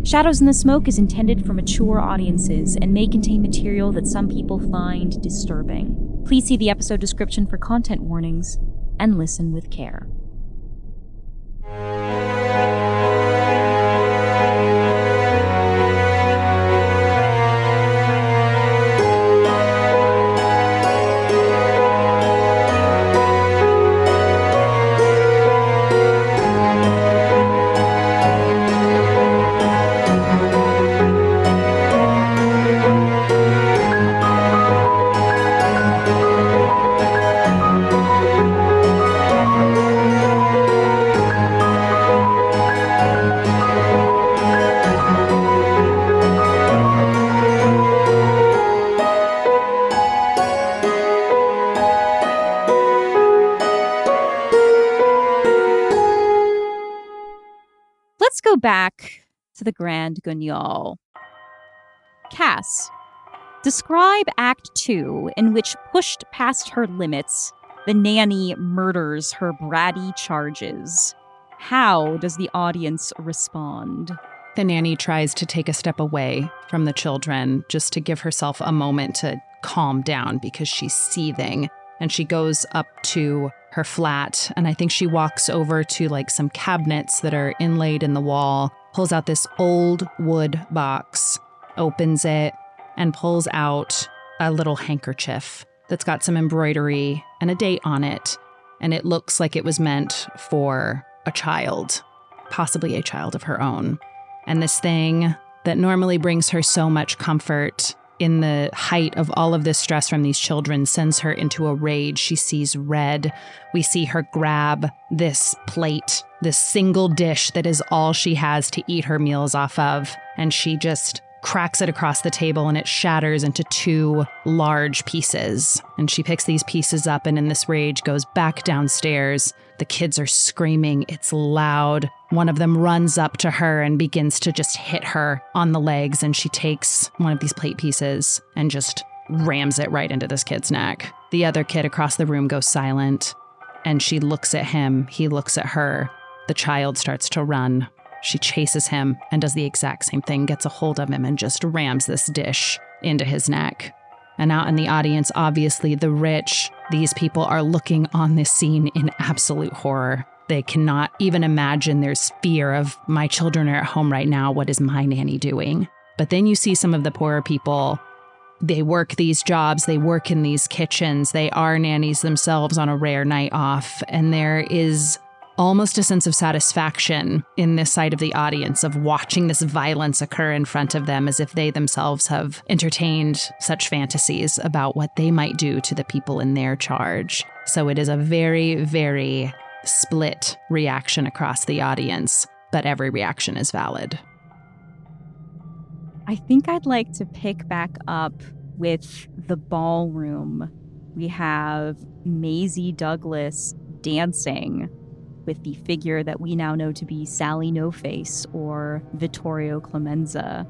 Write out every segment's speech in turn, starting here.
Shadows in the Smoke is intended for mature audiences and may contain material that some people find disturbing. Please see the episode description for content warnings and listen with care. Back to the Grand Guignol. Cass, describe Act 2, in which, pushed past her limits, the nanny murders her bratty charges. How does the audience respond? The nanny tries to take a step away from the children just to give herself a moment to calm down because she's seething. And she goes up to her flat, and I think she walks over to like some cabinets that are inlaid in the wall, pulls out this old wood box, opens it, and pulls out a little handkerchief that's got some embroidery and a date on it. And it looks like it was meant for a child, possibly a child of her own. And this thing that normally brings her so much comfort in the height of all of this stress from these children sends her into a rage. She sees red. We see her grab this plate, this single dish that is all she has to eat her meals off of, and she just cracks it across the table and it shatters into 2 large pieces. And she picks these pieces up and in this rage goes back downstairs. The kids are screaming. It's loud. One of them runs up to her and begins to just hit her on the legs, and she takes one of these plate pieces and just rams it right into this kid's neck. The other kid across the room goes silent, and she looks at him. He looks at her. The child starts to run. She chases him and does the exact same thing, gets a hold of him and just rams this dish into his neck. And out in the audience, obviously the rich, these people are looking on this scene in absolute horror. They cannot even imagine. There's fear of, my children are at home right now. What is my nanny doing? But then you see some of the poorer people. They work these jobs. They work in these kitchens. They are nannies themselves on a rare night off. And there is almost a sense of satisfaction in this side of the audience of watching this violence occur in front of them, as if they themselves have entertained such fantasies about what they might do to the people in their charge. So it is a very, very split reaction across the audience, but every reaction is valid. I think I'd like to pick back up with the ballroom. We have Maisie Douglas dancing with the figure that we now know to be Sally No Face or Vittorio Clemenza.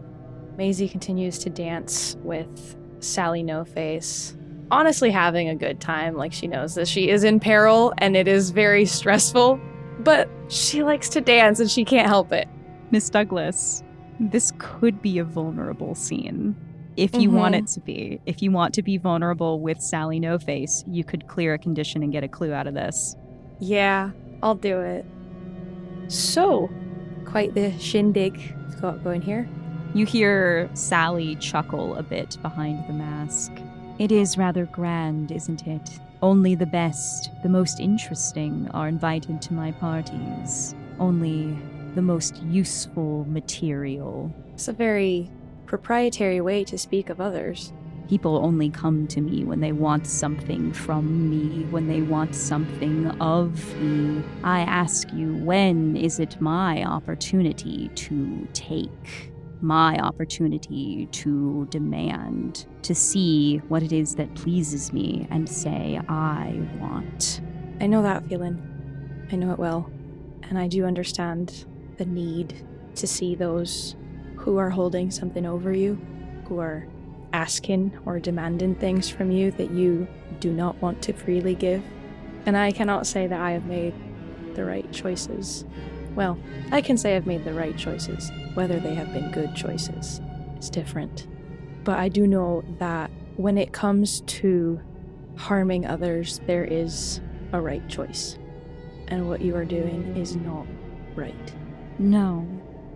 Maisie continues to dance with Sally No Face, honestly having a good time. Like, she knows that she is in peril and it is very stressful, but she likes to dance and she can't help it. Miss Douglas, this could be a vulnerable scene. If you want it to be. If you want to be vulnerable with Sally No Face, you could clear a condition and get a clue out of this. Yeah, I'll do it. So, quite the shindig going here. You hear Sally chuckle a bit behind the mask. It is rather grand, isn't it? Only the best, the most interesting are invited to my parties. Only the most useful material. It's a very proprietary way to speak of others. People only come to me when they want something from me, when they want something of me. I ask you, when is it my opportunity to take? My opportunity to demand, to see what it is that pleases me and say, I want. I know that feeling. I know it well. And I do understand the need to see those who are holding something over you, who are asking or demanding things from you that you do not want to freely give. And I cannot say that I have made the right choices Well, I can say I've made the right choices. Whether they have been good choices is different. But I do know that when it comes to harming others, there is a right choice. And what you are doing is not right. No,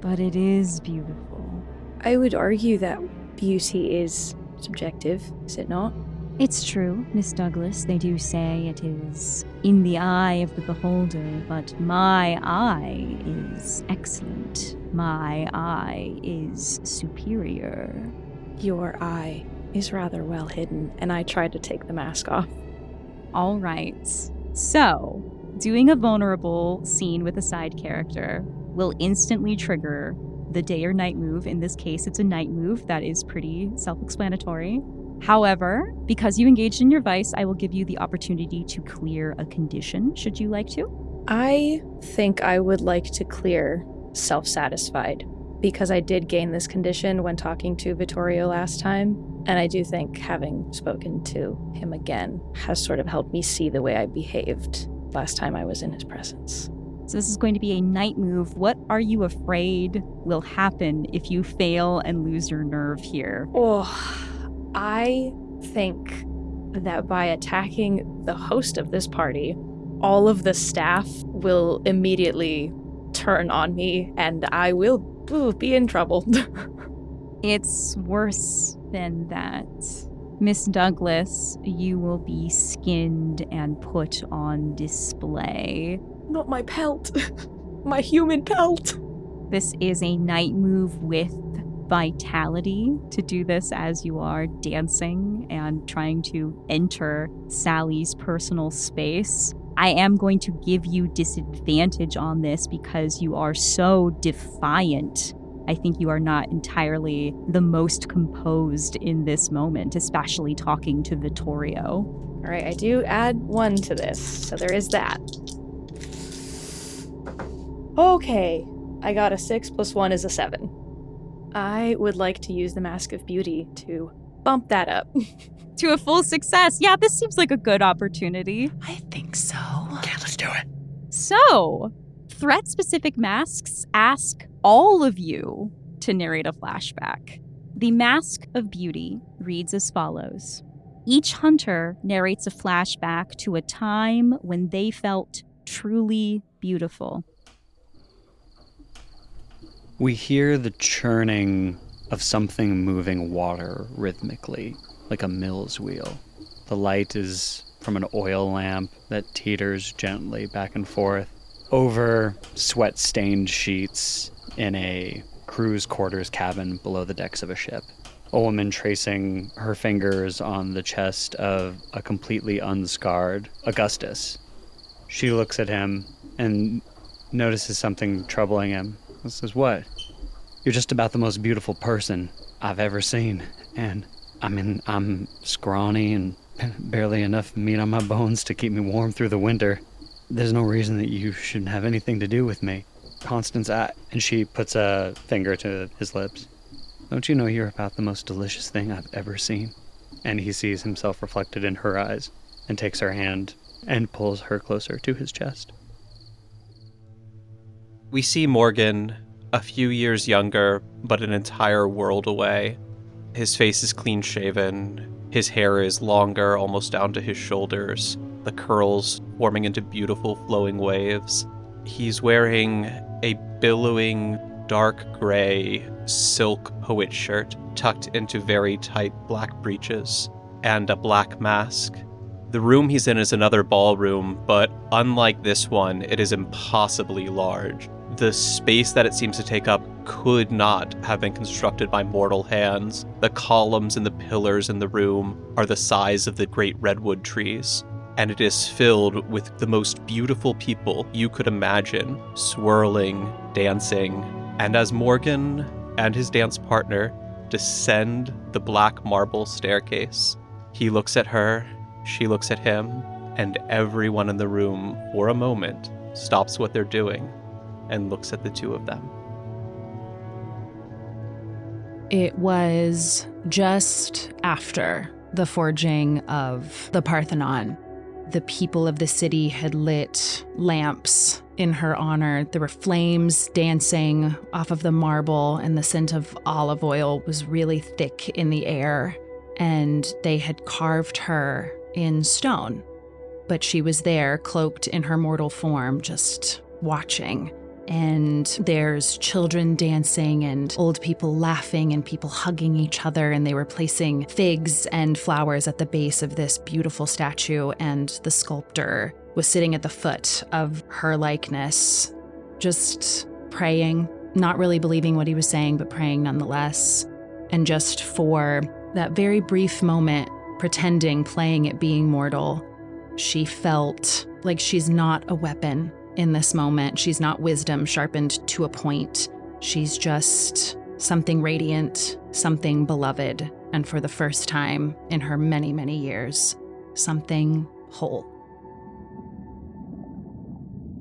but it is beautiful. I would argue that beauty is subjective, is it not? It's true, Miss Douglas. They do say it is in the eye of the beholder, but my eye is excellent. My eye is superior. Your eye is rather well hidden, and I tried to take the mask off. All right. So, doing a vulnerable scene with a side character will instantly trigger the day or night move. In this case, it's a night move. That is pretty self-explanatory. However, because you engaged in your vice, I will give you the opportunity to clear a condition, should you like to. I think I would like to clear self-satisfied, because I did gain this condition when talking to Vittorio last time, and I do think having spoken to him again has sort of helped me see the way I behaved last time I was in his presence. So this is going to be a night move. What are you afraid will happen if you fail and lose your nerve here? Oh, I think that by attacking the host of this party, all of the staff will immediately turn on me, and I will be in trouble. It's worse than that. Miss Douglas, you will be skinned and put on display. Not my pelt. My human pelt. This is a night move with vitality to do this as you are dancing and trying to enter Sally's personal space. I am going to give you disadvantage on this because you are so defiant. I think you are not entirely the most composed in this moment, especially talking to Vittorio. All right, I do add 1 to this, so there is that. Okay, I got a 6 + 1 is a 7. I would like to use the Mask of Beauty to bump that up. To a full success. Yeah, this seems like a good opportunity. I think so. Okay, let's do it. So, threat-specific masks ask all of you to narrate a flashback. The Mask of Beauty reads as follows. Each hunter narrates a flashback to a time when they felt truly beautiful. We hear the churning of something moving water rhythmically, like a mill's wheel. The light is from an oil lamp that teeters gently back and forth over sweat-stained sheets in a crew's quarters cabin below the decks of a ship. A woman tracing her fingers on the chest of a completely unscarred Augustus. She looks at him and notices something troubling him. He says, "What? You're just about the most beautiful person I've ever seen. And I'm scrawny and barely enough meat on my bones to keep me warm through the winter. There's no reason that you should have anything to do with me. Constance, and she puts a finger to his lips. Don't you know you're about the most delicious thing I've ever seen?" And he sees himself reflected in her eyes and takes her hand and pulls her closer to his chest. We see Morgan, a few years younger, but an entire world away. His face is clean-shaven. His hair is longer, almost down to his shoulders, the curls forming into beautiful flowing waves. He's wearing a billowing, dark gray silk poet shirt tucked into very tight black breeches, and a black mask. The room he's in is another ballroom, but unlike this one, it is impossibly large. The space that it seems to take up could not have been constructed by mortal hands. The columns and the pillars in the room are the size of the great redwood trees, and it is filled with the most beautiful people you could imagine, swirling, dancing. And as Morgan and his dance partner descend the black marble staircase, he looks at her, she looks at him, and everyone in the room, for a moment, stops what they're doing and looks at the two of them. It was just after the forging of the Parthenon. The people of the city had lit lamps in her honor. There were flames dancing off of the marble, and the scent of olive oil was really thick in the air. And they had carved her in stone. But she was there, cloaked in her mortal form, just watching. And there's children dancing and old people laughing and people hugging each other, and they were placing figs and flowers at the base of this beautiful statue, and the sculptor was sitting at the foot of her likeness, just praying, not really believing what he was saying, but praying nonetheless. And just for that very brief moment, pretending, playing at being mortal, she felt like she's not a weapon in this moment. She's not wisdom sharpened to a point. She's just something radiant, something beloved, and for the first time in her many, many years, something whole.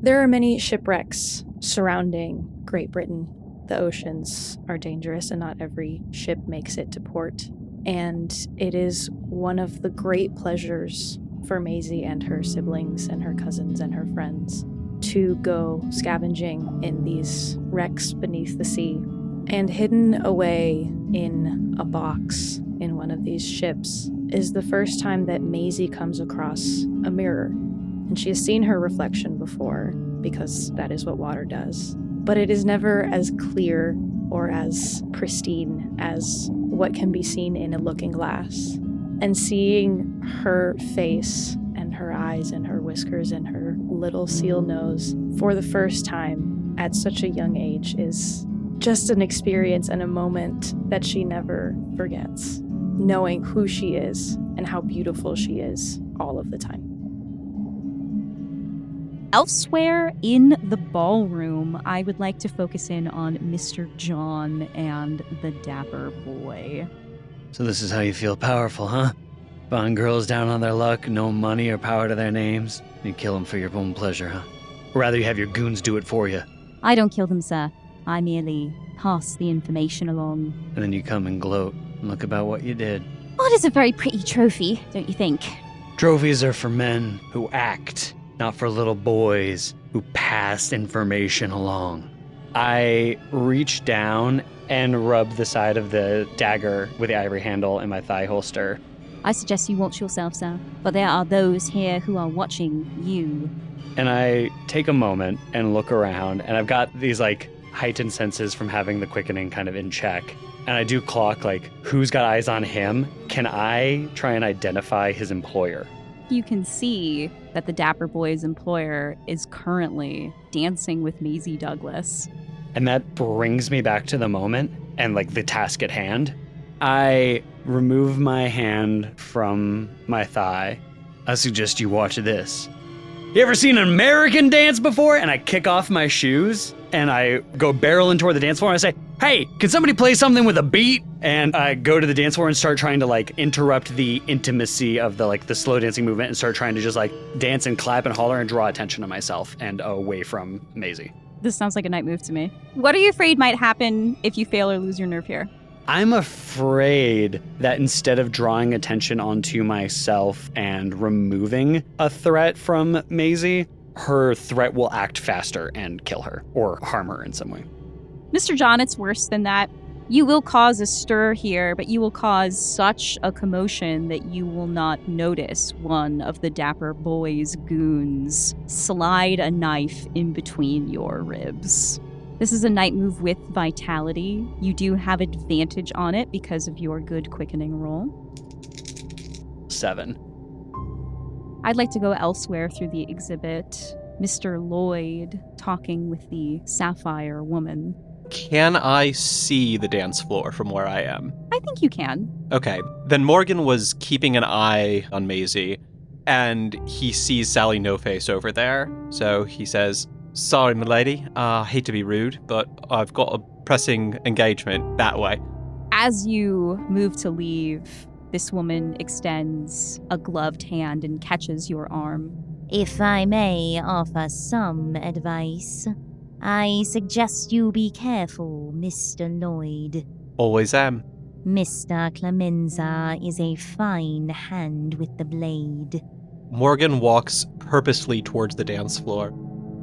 There are many shipwrecks surrounding Great Britain. The oceans are dangerous and not every ship makes it to port. And it is one of the great pleasures for Maisie and her siblings and her cousins and her friends to go scavenging in these wrecks beneath the sea. And hidden away in a box in one of these ships is the first time that Maisie comes across a mirror. And she has seen her reflection before, because that is what water does. But it is never as clear or as pristine as what can be seen in a looking glass. And seeing her face and her eyes and her whiskers and her little seal nose for the first time at such a young age is just an experience and a moment that she never forgets, knowing who she is and how beautiful she is all of the time. Elsewhere in the ballroom, I would like to focus in on Mr. John and the dapper boy. So this is how you feel powerful, huh? Bond girls down on their luck, no money or power to their names. You kill them for your own pleasure, huh? Or rather, you have your goons do it for you. I don't kill them, sir. I merely pass the information along. And then you come and gloat and look about what you did. Well, it is a very pretty trophy, don't you think? Trophies are for men who act, not for little boys who pass information along. I reach down and rub the side of the dagger with the ivory handle in my thigh holster. I suggest you watch yourself, sir. But there are those here who are watching you. And I take a moment and look around, and I've got these, heightened senses from having the quickening kind of in check. And I do clock, who's got eyes on him? Can I try and identify his employer? You can see that the dapper boy's employer is currently dancing with Maisie Douglas. And that brings me back to the moment and, the task at hand. I remove my hand from my thigh. I suggest you watch this. You ever seen an American dance before? And I kick off my shoes and I go barreling toward the dance floor and I say, hey, can somebody play something with a beat? And I go to the dance floor and start trying to interrupt the intimacy of the slow dancing movement and start trying to just dance and clap and holler and draw attention to myself and away from Maisie. This sounds like a night move to me. What are you afraid might happen if you fail or lose your nerve here? I'm afraid that instead of drawing attention onto myself and removing a threat from Maisie, her threat will act faster and kill her or harm her in some way. Mr. John, it's worse than that. You will cause a stir here, but you will cause such a commotion that you will not notice one of the dapper boy's goons slide a knife in between your ribs. This is a night move with vitality. You do have advantage on it because of your good quickening roll. 7. I'd like to go elsewhere through the exhibit. Mr. Lloyd talking with the sapphire woman. Can I see the dance floor from where I am? I think you can. Okay. Then Morgan was keeping an eye on Maisie, and he sees Sally No Face over there. So he says, sorry, milady. Hate to be rude, but I've got a pressing engagement that way. As you move to leave, this woman extends a gloved hand and catches your arm. If I may offer some advice, I suggest you be careful, Mr. Lloyd. Always am. Mr. Clemenza is a fine hand with the blade. Morgan walks purposely towards the dance floor.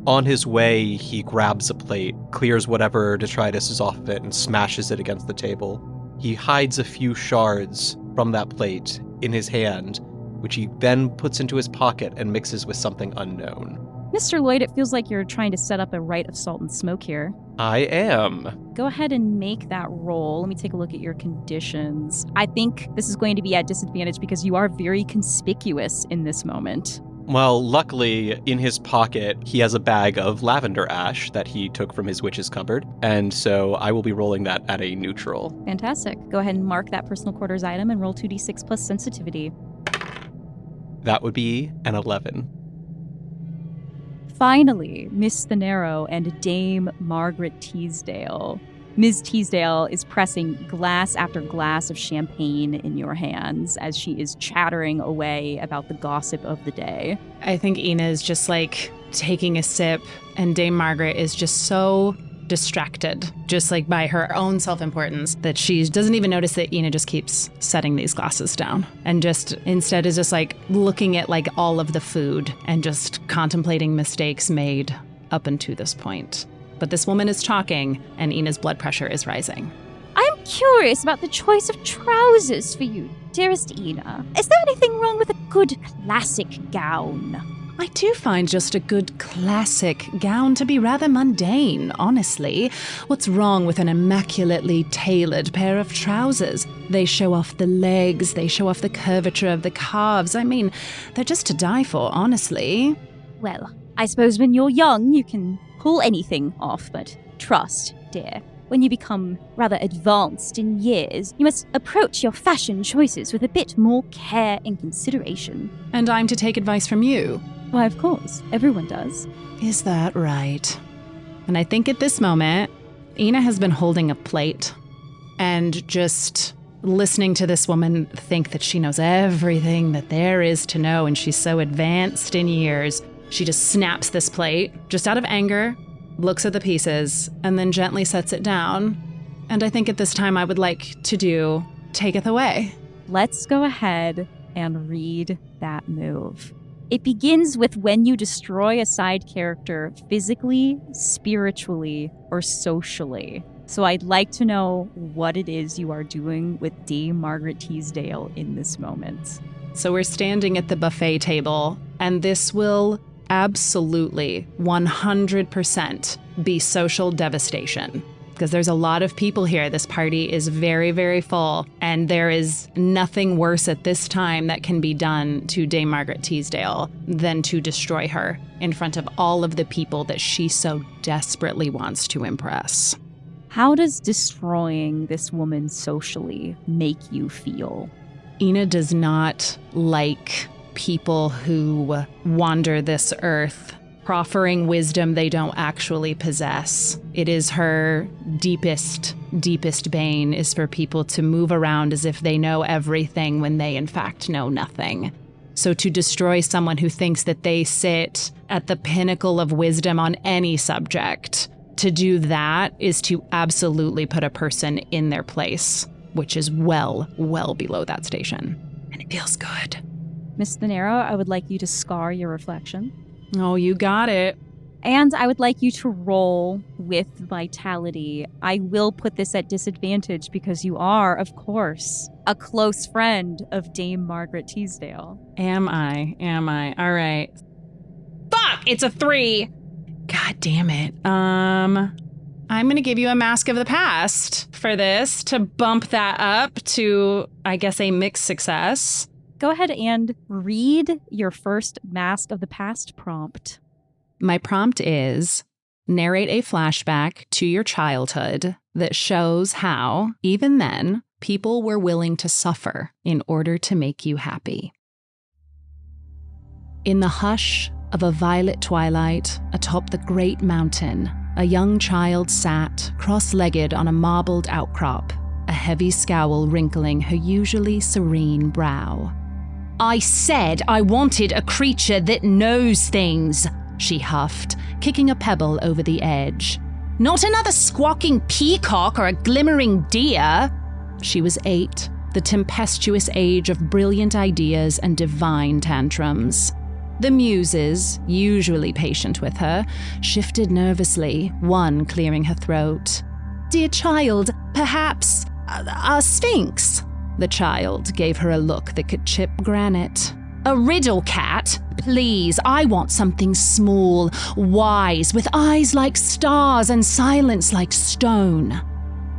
On his way, he grabs a plate, clears whatever detritus is off of it, and smashes it against the table. He hides a few shards from that plate in his hand, which he then puts into his pocket and mixes with something unknown. Mr. Lloyd, it feels like you're trying to set up a rite of salt and smoke here. I am. Go ahead and make that roll. Let me take a look at your conditions. I think this is going to be at disadvantage because you are very conspicuous in this moment. Well, luckily, in his pocket, he has a bag of lavender ash that he took from his witch's cupboard, and so I will be rolling that at a neutral. Fantastic. Go ahead and mark that personal quarters item and roll 2d6 plus sensitivity. That would be an 11. Finally, Miss Thanero and Dame Margaret Teasdale. Ms. Teasdale is pressing glass after glass of champagne in your hands as she is chattering away about the gossip of the day. I think Ina is just like taking a sip, and Dame Margaret is just so distracted, just like by her own self-importance, that she doesn't even notice that Ina just keeps setting these glasses down and just instead is just like looking at like all of the food and just contemplating mistakes made up until this point. But this woman is talking, and Ina's blood pressure is rising. I'm curious about the choice of trousers for you, dearest Ina. Is there anything wrong with a good classic gown? I do find just a good classic gown to be rather mundane, honestly. What's wrong with an immaculately tailored pair of trousers? They show off the legs, they show off the curvature of the calves. I mean, they're just to die for, honestly. Well, I suppose when you're young, you can pull anything off, but trust, dear, when you become rather advanced in years, you must approach your fashion choices with a bit more care and consideration. And I'm to take advice from you? Why, of course. Everyone does. Is that right? And I think at this moment, Ina has been holding a plate and just listening to this woman think that she knows everything that there is to know, and she's so advanced in years. She just snaps this plate, just out of anger, looks at the pieces, and then gently sets it down. And I think at this time I would like to do taketh away. Let's go ahead and read that move. It begins with when you destroy a side character physically, spiritually, or socially. So I'd like to know what it is you are doing with Dame Margaret Teasdale in this moment. So we're standing at the buffet table, and this will absolutely 100% be social devastation. Because there's a lot of people here. This party is very, very full, and there is nothing worse at this time that can be done to Dame Margaret Teasdale than to destroy her in front of all of the people that she so desperately wants to impress. How does destroying this woman socially make you feel? Ina does not like people who wander this earth, proffering wisdom they don't actually possess. It is her deepest bane is for people to move around as if they know everything when they in fact know nothing. So to destroy someone who thinks that they sit at the pinnacle of wisdom on any subject, to do that is to absolutely put a person in their place, which is well below that station. And it feels good. Miss Thanero, I would like you to scar your reflection. Oh, you got it. And I would like you to roll with vitality. I will put this at disadvantage because you are, of course, a close friend of Dame Margaret Teasdale. Am I? All right. Fuck! It's a 3! God damn it. I'm going to give you a Mask of the Past for this to bump that up to, I guess, a mixed success. Go ahead and read your first Mask of the Past prompt. My prompt is, narrate a flashback to your childhood that shows how, even then, people were willing to suffer in order to make you happy. In the hush of a violet twilight atop the great mountain, a young child sat cross-legged on a marbled outcrop, a heavy scowl wrinkling her usually serene brow. I said I wanted a creature that knows things, she huffed, kicking a pebble over the edge. Not another squawking peacock or a glimmering deer. She was 8, the tempestuous age of brilliant ideas and divine tantrums. The muses, usually patient with her, shifted nervously, one clearing her throat. "Dear child, perhaps a sphinx?" The child gave her a look that could chip granite. "A riddle cat? Please, I want something small, wise, with eyes like stars and silence like stone."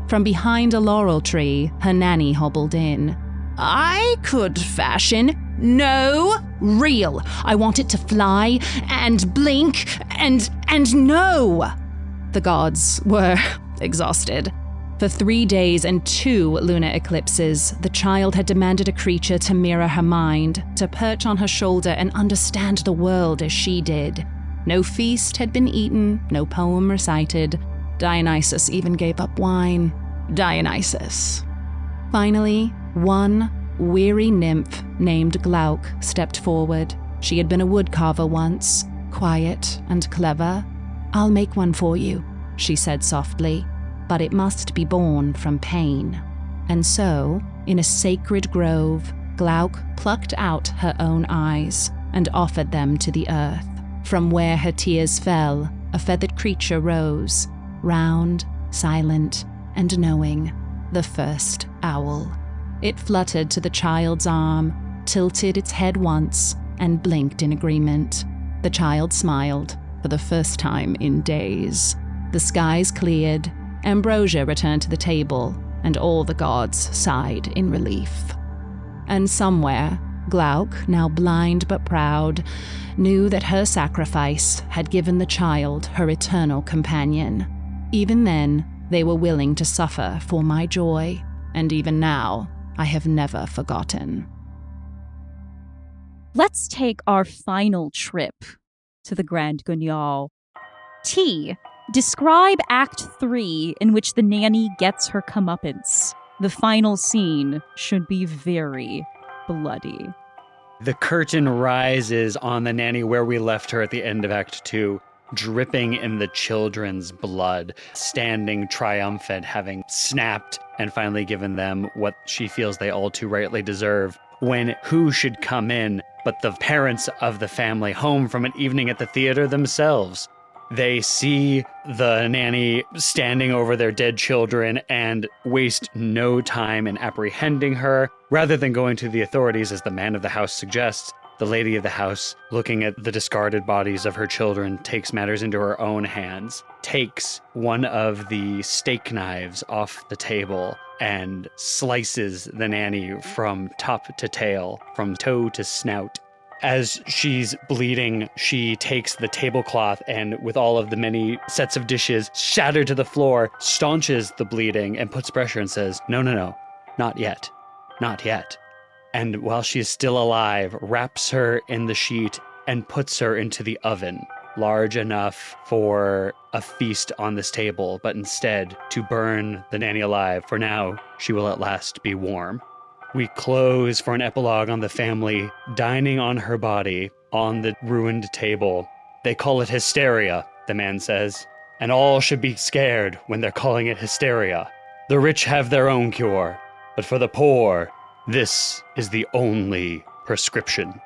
From behind a laurel tree, her nanny hobbled in. "I could fashion. No, real. I want it to fly and blink and no." The gods were exhausted. For 3 days and 2 lunar eclipses, the child had demanded a creature to mirror her mind, to perch on her shoulder and understand the world as she did. No feast had been eaten, no poem recited. Dionysus even gave up wine. Dionysus. Finally, one weary nymph named Glauc stepped forward. She had been a woodcarver once, quiet and clever. "I'll make one for you," she said softly, "but it must be born from pain." And so, in a sacred grove, Glauc plucked out her own eyes and offered them to the earth. From where her tears fell, a feathered creature rose, round, silent, and knowing, the first owl. It fluttered to the child's arm, tilted its head once, and blinked in agreement. The child smiled, for the first time in days. The skies cleared, ambrosia returned to the table, and all the gods sighed in relief. And somewhere, Glauc, now blind but proud, knew that her sacrifice had given the child her eternal companion. Even then, they were willing to suffer for my joy, and even now, I have never forgotten. Let's take our final trip to the Grand Guignol. T. Describe Act 3 in which the nanny gets her comeuppance. The final scene should be very bloody. The curtain rises on the nanny where we left her at the end of Act 2, dripping in the children's blood, standing triumphant, having snapped and finally given them what she feels they all too rightly deserve. When who should come in but the parents of the family home from an evening at the theater themselves? They see the nanny standing over their dead children and waste no time in apprehending her. Rather than going to the authorities, as the man of the house suggests, the lady of the house, looking at the discarded bodies of her children, takes matters into her own hands, takes one of the steak knives off the table and slices the nanny from top to tail, from toe to snout. As she's bleeding, she takes the tablecloth and, with all of the many sets of dishes shattered to the floor, staunches the bleeding and puts pressure and says, no, not yet, not yet. And while she is still alive, wraps her in the sheet and puts her into the oven, large enough for a feast on this table, but instead to burn the nanny alive, for now she will at last be warm. We close for an epilogue on the family dining on her body on the ruined table. They call it hysteria, the man says, and all should be scared when they're calling it hysteria. The rich have their own cure, but for the poor, this is the only prescription.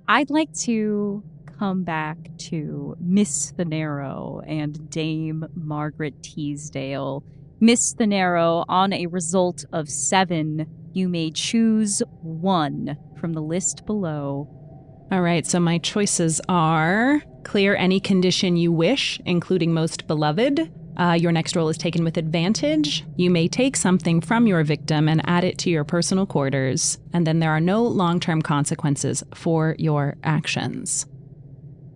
I'd like to come back to Miss Thanero and Dame Margaret Teasdale. Miss Thanero, on a result of 7, you may choose 1 from the list below. All right, so my choices are clear any condition you wish, including most beloved. Your next roll is taken with advantage. You may take something from your victim and add it to your personal quarters. And then there are no long-term consequences for your actions.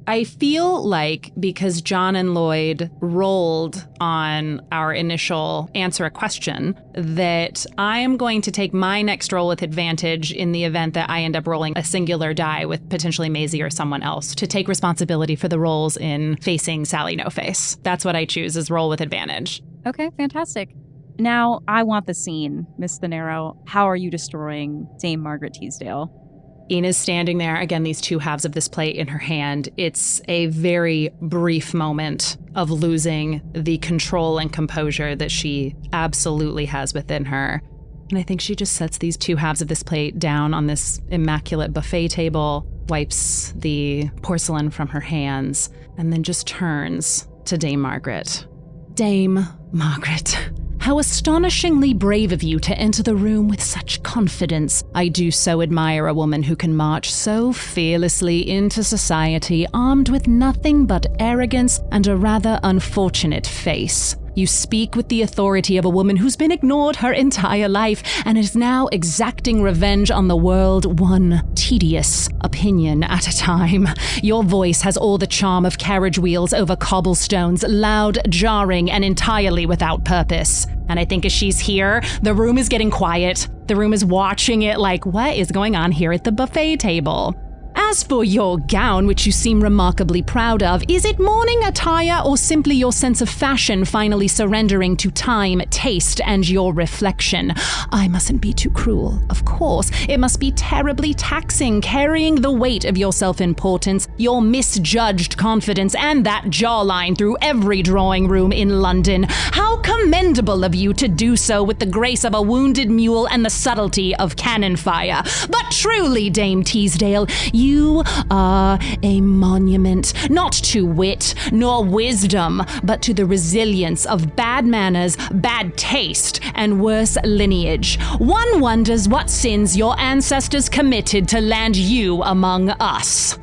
I feel like because John and Lloyd rolled on our initial answer a question, that I am going to take my next roll with advantage in the event that I end up rolling a singular die with potentially Maisie or someone else to take responsibility for the rolls in facing Sally No Face. That's what I choose, is roll with advantage. Okay, fantastic. Now, I want the scene, Miss Thanero. How are you destroying Dame Margaret Teasdale? Ina's standing there, again, these 2 halves of this plate in her hand. It's a very brief moment of losing the control and composure that she absolutely has within her. And I think she just sets these two halves of this plate down on this immaculate buffet table, wipes the porcelain from her hands, and then just turns to Dame Margaret. Dame Margaret, how astonishingly brave of you to enter the room with such confidence. I do so admire a woman who can march so fearlessly into society armed with nothing but arrogance and a rather unfortunate face. You speak with the authority of a woman who's been ignored her entire life and is now exacting revenge on the world, one tedious opinion at a time. Your voice has all the charm of carriage wheels over cobblestones, loud, jarring, and entirely without purpose. And I think as she's here, the room is getting quiet. The room is watching it like, what is going on here at the buffet table? As for your gown, which you seem remarkably proud of, is it mourning attire or simply your sense of fashion finally surrendering to time, taste, and your reflection? I mustn't be too cruel, of course. It must be terribly taxing carrying the weight of your self-importance, your misjudged confidence, and that jawline through every drawing room in London. How commendable of you to do so with the grace of a wounded mule and the subtlety of cannon fire. But truly, Dame Teasdale, you are a monument, not to wit nor wisdom, but to the resilience of bad manners, bad taste, and worse lineage. One wonders what sins your ancestors committed to land you among us.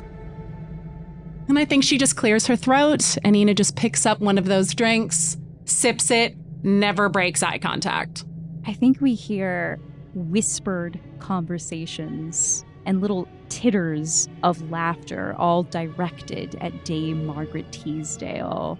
And I think she just clears her throat, and Ina just picks up one of those drinks, sips it, never breaks eye contact. I think we hear whispered conversations and little titters of laughter, all directed at Dame Margaret Teasdale.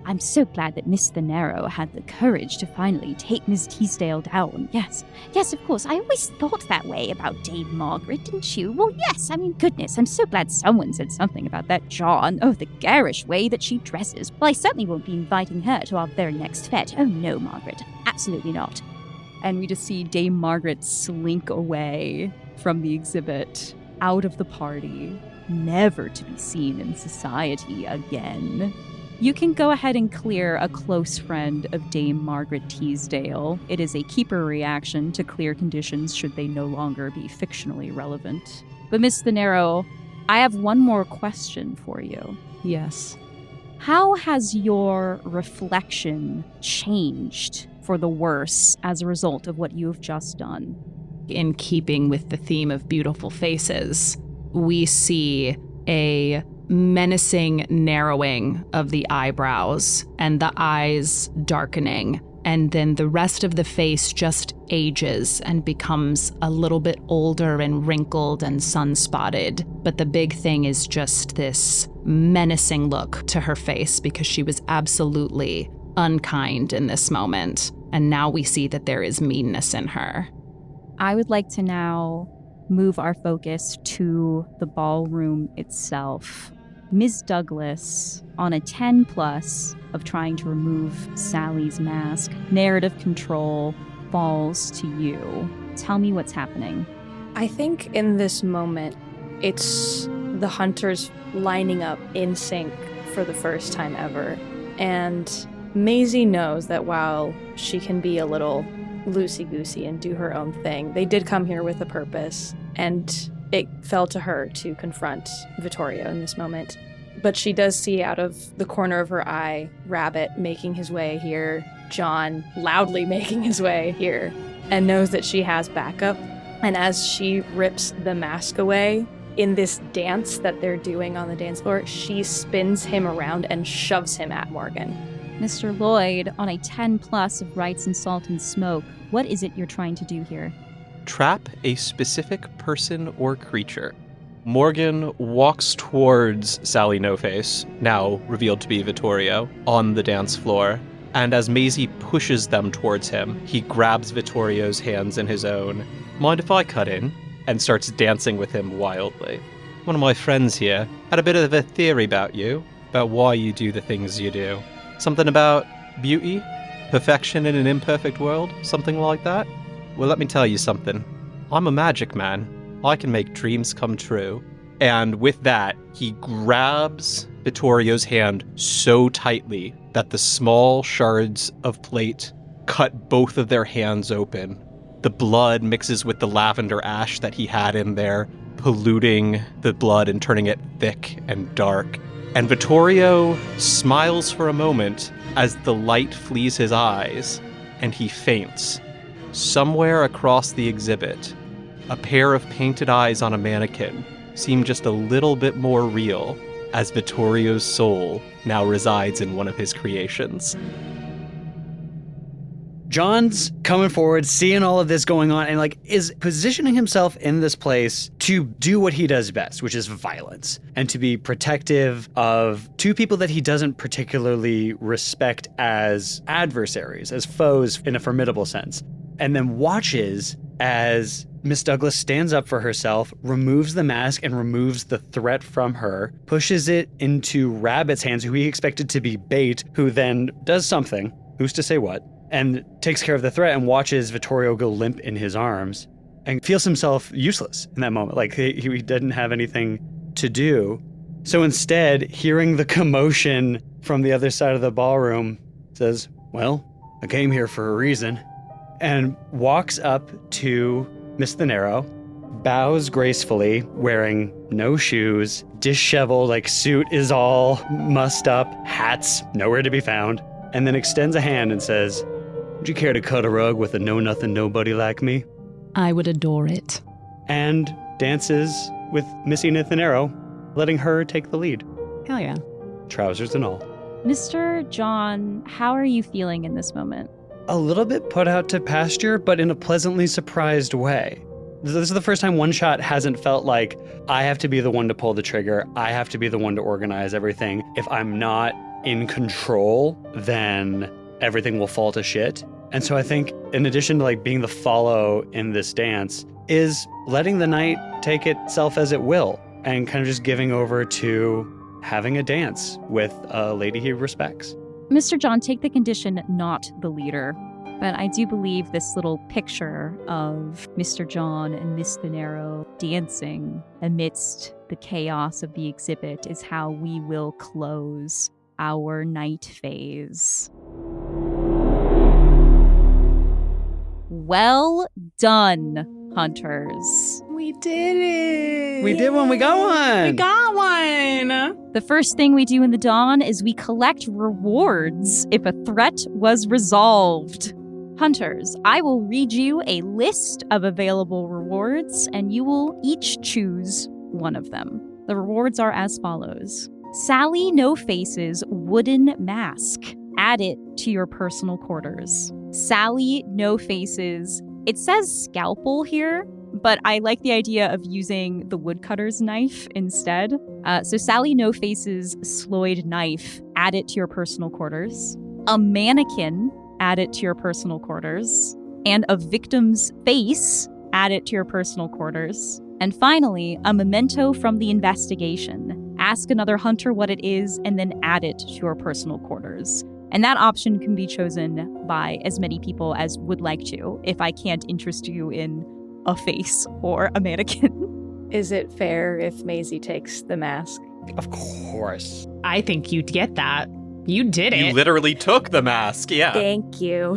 I'm so glad that Miss Thanero had the courage to finally take Miss Teasdale down. Yes, of course. I always thought that way about Dame Margaret, didn't you? Well, yes, I mean, goodness, I'm so glad someone said something about that jaw and, the garish way that she dresses. Well, I certainly won't be inviting her to our very next fete. Oh, no, Margaret. Absolutely not. And we just see Dame Margaret slink away from the exhibit, out of the party, never to be seen in society again. You can go ahead and clear a close friend of Dame Margaret Teasdale. It is a keeper reaction to clear conditions should they no longer be fictionally relevant. But Miss Thanero, I have one more question for you. Yes. How has your reflection changed for the worse as a result of what you have just done? In keeping with the theme of beautiful faces, we see a menacing narrowing of the eyebrows and the eyes darkening, and then the rest of the face just ages and becomes a little bit older and wrinkled and sun-spotted. But the big thing is just this menacing look to her face because she was absolutely unkind in this moment, and now we see that there is meanness in her. I would like to now move our focus to the ballroom itself. Ms. Douglas, on a 10+ of trying to remove Sally's mask, narrative control falls to you. Tell me what's happening. I think in this moment, it's the hunters lining up in sync for the first time ever. And Maisie knows that while she can be a little loosey-goosey and do her own thing, they did come here with a purpose, and it fell to her to confront Vittorio in this moment. But she does see out of the corner of her eye Rabbit making his way here, John loudly making his way here, and knows that she has backup. And as she rips the mask away, in this dance that they're doing on the dance floor, she spins him around and shoves him at Morgan. Mr. Lloyd, on a 10+ of Rights and Salt and Smoke, what is it you're trying to do here? Trap a specific person or creature. Morgan walks towards Sally No Face, now revealed to be Vittorio, on the dance floor, and as Maisie pushes them towards him, he grabs Vittorio's hands in his own. Mind if I cut in? And starts dancing with him wildly. One of my friends here had a bit of a theory about you, about why you do the things you do. Something about beauty? Perfection in an imperfect world? Something like that? Well, let me tell you something. I'm a magic man. I can make dreams come true. And with that, he grabs Vittorio's hand so tightly that the small shards of plate cut both of their hands open. The blood mixes with the lavender ash that he had in there, polluting the blood and turning it thick and dark. And Vittorio smiles for a moment as the light flees his eyes, and he faints. Somewhere across the exhibit, a pair of painted eyes on a mannequin seem just a little bit more real, as Vittorio's soul now resides in one of his creations. John's coming forward, seeing all of this going on, and like is positioning himself in this place to do what he does best, which is violence, and to be protective of two people that he doesn't particularly respect as adversaries, as foes in a formidable sense. And then watches as Miss Douglas stands up for herself, removes the mask and removes the threat from her, pushes it into Rabbit's hands, who he expected to be bait, who then does something, who's to say what, and takes care of the threat and watches Vittorio go limp in his arms and feels himself useless in that moment. Like he didn't have anything to do. So instead, hearing the commotion from the other side of the ballroom, says, well, I came here for a reason, and walks up to Miss Thanero, bows gracefully, wearing no shoes, disheveled, like suit is all mussed up, hat's nowhere to be found, and then extends a hand and says, would you care to cut a rug with a know-nothing nobody like me? I would adore it. And dances with Missy Nathanero, letting her take the lead. Hell yeah. Trousers and all. Mr. John, how are you feeling in this moment? A little bit put out to pasture, but in a pleasantly surprised way. This is the first time One Shot hasn't felt like I have to be the one to pull the trigger. I have to be the one to organize everything. If I'm not in control, then everything will fall to shit. And so I think in addition to like being the follow in this dance is letting the night take itself as it will and kind of just giving over to having a dance with a lady he respects. Mr. John, take the condition not the leader. But I do believe this little picture of Mr. John and Miss Thanero dancing amidst the chaos of the exhibit is how we will close our night phase. Well done, hunters. We did it. We did one. We got one. We got one. The first thing we do in the dawn is we collect rewards if a threat was resolved. Hunters, I will read you a list of available rewards, and you will each choose one of them. The rewards are as follows. Sally No Face's wooden mask. Add it to your personal quarters. Sally No Face's, it says scalpel here, but I like the idea of using the woodcutter's knife instead. So Sally No Face's Sloyd knife, add it to your personal quarters. A mannequin, add it to your personal quarters. And a victim's face, add it to your personal quarters. And finally, a memento from the investigation. Ask another hunter what it is and then add it to your personal quarters. And that option can be chosen by as many people as would like to, if I can't interest you in a face or a mannequin. Is it fair if Maisie takes the mask? Of course. I think you'd get that. You did it. You literally took the mask, yeah. Thank you.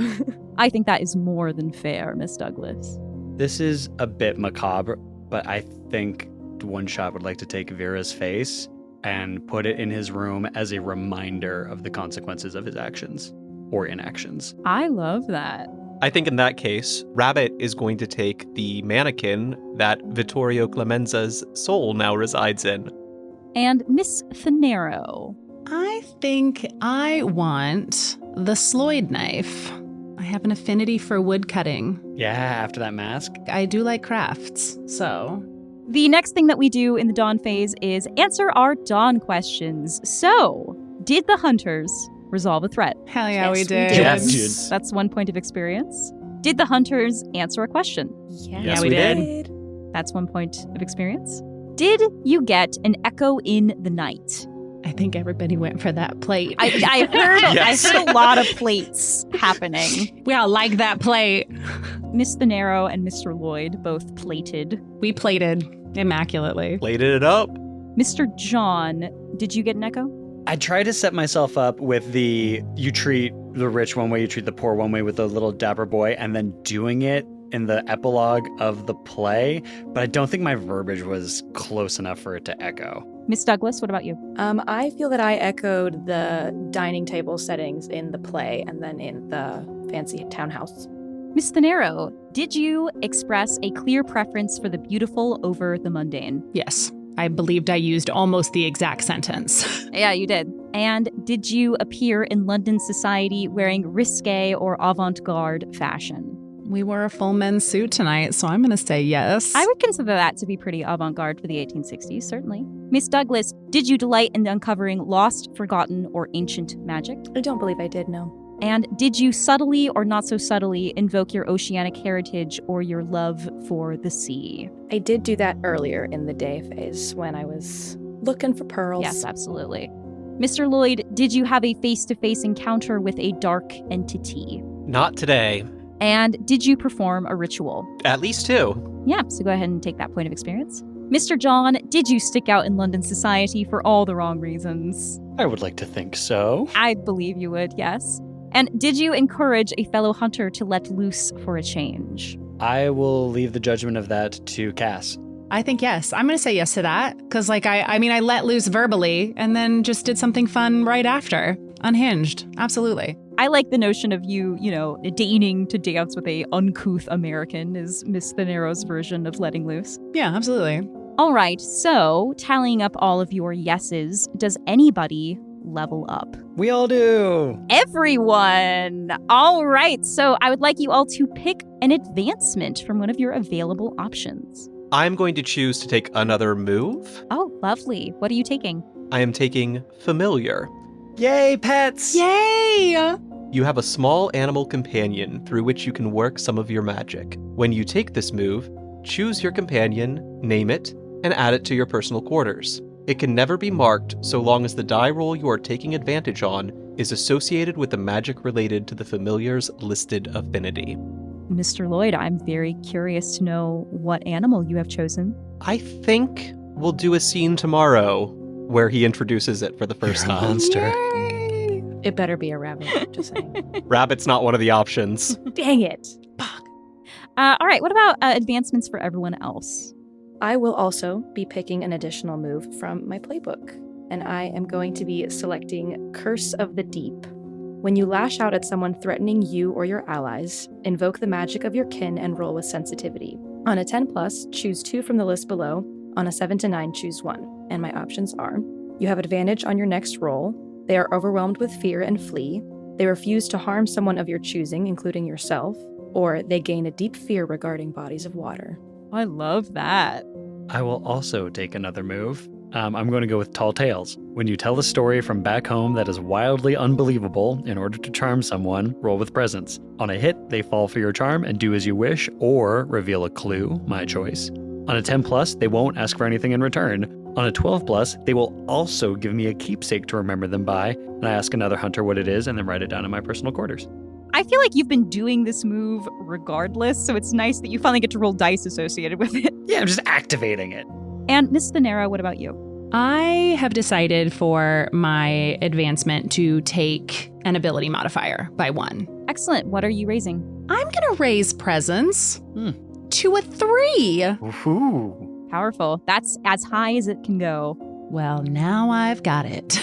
I think that is more than fair, Miss Douglas. This is a bit macabre, but I think One Shot would like to take Vera's face and put it in his room as a reminder of the consequences of his actions or inactions. I love that. I think in that case, Rabbit is going to take the mannequin that Vittorio Clemenza's soul now resides in. And Miss Thanero. I think I want the Sloyd knife. I have an affinity for wood cutting. Yeah, after that mask. I do like crafts, so... The next thing that we do in the dawn phase is answer our dawn questions. So, did the hunters resolve a threat? Hell yeah, Yes, we we did. did. Yes. That's 1 point of experience. Did the hunters answer a question? Yes, we we did. That's 1 point of experience. Did you get an echo in the night? I think everybody went for that plate. I heard Yes. I heard a lot of plates happening. We all like that plate. Miss Thanero and Mr. Lloyd both plated. We plated immaculately. Plated it up. Mr. John, did you get an echo? I try to set myself up with the you treat the rich one way, you treat the poor one way with the little dapper boy, and then doing it in the epilogue of the play, but I don't think my verbiage was close enough for it to echo. Miss Douglas, what about you? I feel that I echoed the dining table settings in the play and then in the fancy townhouse. Miss Thanero, did you express a clear preference for the beautiful over the mundane? Yes, I believed I used almost the exact sentence. Yeah, you did. And did you appear in London society wearing risque or avant-garde fashion? We wore a full men's suit tonight, so I'm going to say yes. I would consider that to be pretty avant-garde for the 1860s, certainly. Miss Douglas, did you delight in uncovering lost, forgotten, or ancient magic? I don't believe I did, no. And did you subtly or not so subtly invoke your oceanic heritage or your love for the sea? I did do that earlier in the day phase when I was looking for pearls. Yes, absolutely. Mr. Lloyd, did you have a face-to-face encounter with a dark entity? Not today. And did you perform a ritual? At least 2. Yeah, so go ahead and take that point of experience. Mr. John, did you stick out in London society for all the wrong reasons? I would like to think so. I believe you would, yes. And did you encourage a fellow hunter to let loose for a change? I will leave the judgment of that to Cass. I think yes. I'm going to say yes to that. Because, I let loose verbally and then just did something fun right after. Unhinged. Absolutely. I like the notion of you, deigning to dance with a uncouth American is Miss Thanero's version of letting loose. Yeah, absolutely. All right, so tallying up all of your yeses, does anybody level up? We all do. Everyone! All right, so I would like you all to pick an advancement from one of your available options. I'm going to choose to take another move. Oh, lovely. What are you taking? I am taking Familiar. Yay, pets! Yay! You have a small animal companion through which you can work some of your magic. When you take this move, choose your companion, name it, and add it to your personal quarters. It can never be marked so long as the die roll you are taking advantage on is associated with the magic related to the familiar's listed affinity. Mr. Lloyd, I'm very curious to know what animal you have chosen. I think we'll do a scene tomorrow where he introduces it for the first You're a time. monster. Yay! It better be a rabbit, just saying. Rabbit's not one of the options. Dang it. All right, what about advancements for everyone else? I will also be picking an additional move from my playbook, and I am going to be selecting Curse of the Deep. When you lash out at someone threatening you or your allies, invoke the magic of your kin and roll with sensitivity. On a 10+, choose 2 from the list below. On a 7 to 9, choose 1. And my options are: you have advantage on your next roll, they are overwhelmed with fear and flee, they refuse to harm someone of your choosing, including yourself, or they gain a deep fear regarding bodies of water. I love that. I will also take another move. I'm going to go with Tall Tales. When you tell a story from back home that is wildly unbelievable in order to charm someone, roll with presence. On a hit, they fall for your charm and do as you wish, or reveal a clue, my choice. On a 10+, they won't ask for anything in return. On a 12+, they will also give me a keepsake to remember them by, and I ask another hunter what it is and then write it down in my personal quarters. I feel like you've been doing this move regardless, so it's nice that you finally get to roll dice associated with it. Yeah, I'm just activating it. And Miss Thanero, what about you? I have decided for my advancement to take an ability modifier by 1. Excellent. What are you raising? I'm going to raise presence to a 3. Woohoo. Powerful. That's as high as it can go. Well, now I've got it.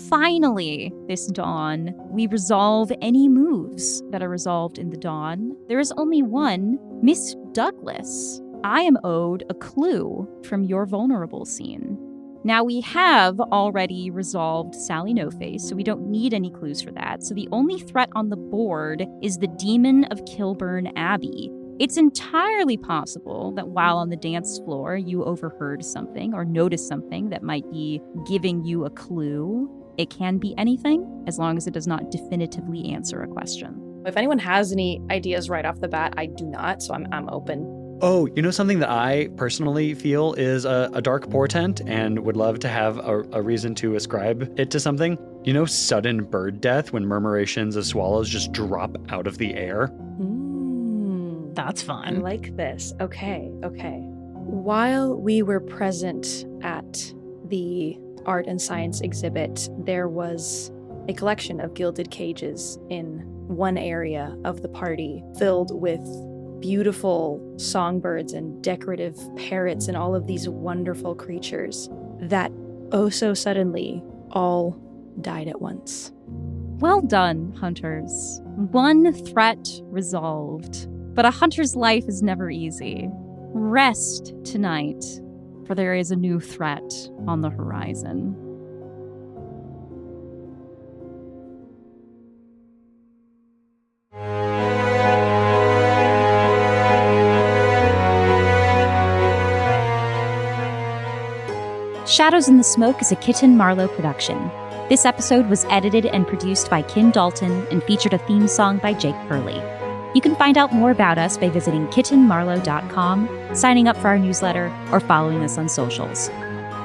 Finally, this dawn, we resolve any moves that are resolved in the dawn. There is only one. Miss Douglas, I am owed a clue from your vulnerable scene. Now, we have already resolved Sally No Face, so we don't need any clues for that. So the only threat on the board is the Demon of Kilburn Abbey. It's entirely possible that while on the dance floor, you overheard something or noticed something that might be giving you a clue. It can be anything, as long as it does not definitively answer a question. If anyone has any ideas right off the bat, I do not, so I'm open. Oh, you know something that I personally feel is a dark portent and would love to have a reason to ascribe it to something? You know sudden bird death when murmurations of swallows just drop out of the air? That's I fun. like this. Okay. While we were present at the art and science exhibit, there was a collection of gilded cages in one area of the party filled with beautiful songbirds and decorative parrots and all of these wonderful creatures that oh so suddenly all died at once. Well done, hunters. One threat resolved. But a hunter's life is never easy. Rest tonight, for there is a new threat on the horizon. Shadows in the Smoke is a Kitten Marlowe production. This episode was edited and produced by Kim Dalton and featured a theme song by Jake Pierle. You can find out more about us by visiting kittenmarlowe.com, signing up for our newsletter, or following us on socials.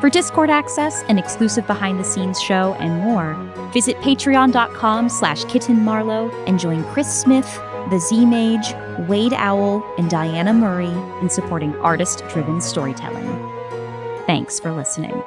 For Discord access, an exclusive behind-the-scenes show, and more, visit patreon.com/kittenmarlowe and join Chris Smith, the Z-Mage, Wade Owl, and Diana Murray in supporting artist-driven storytelling. Thanks for listening.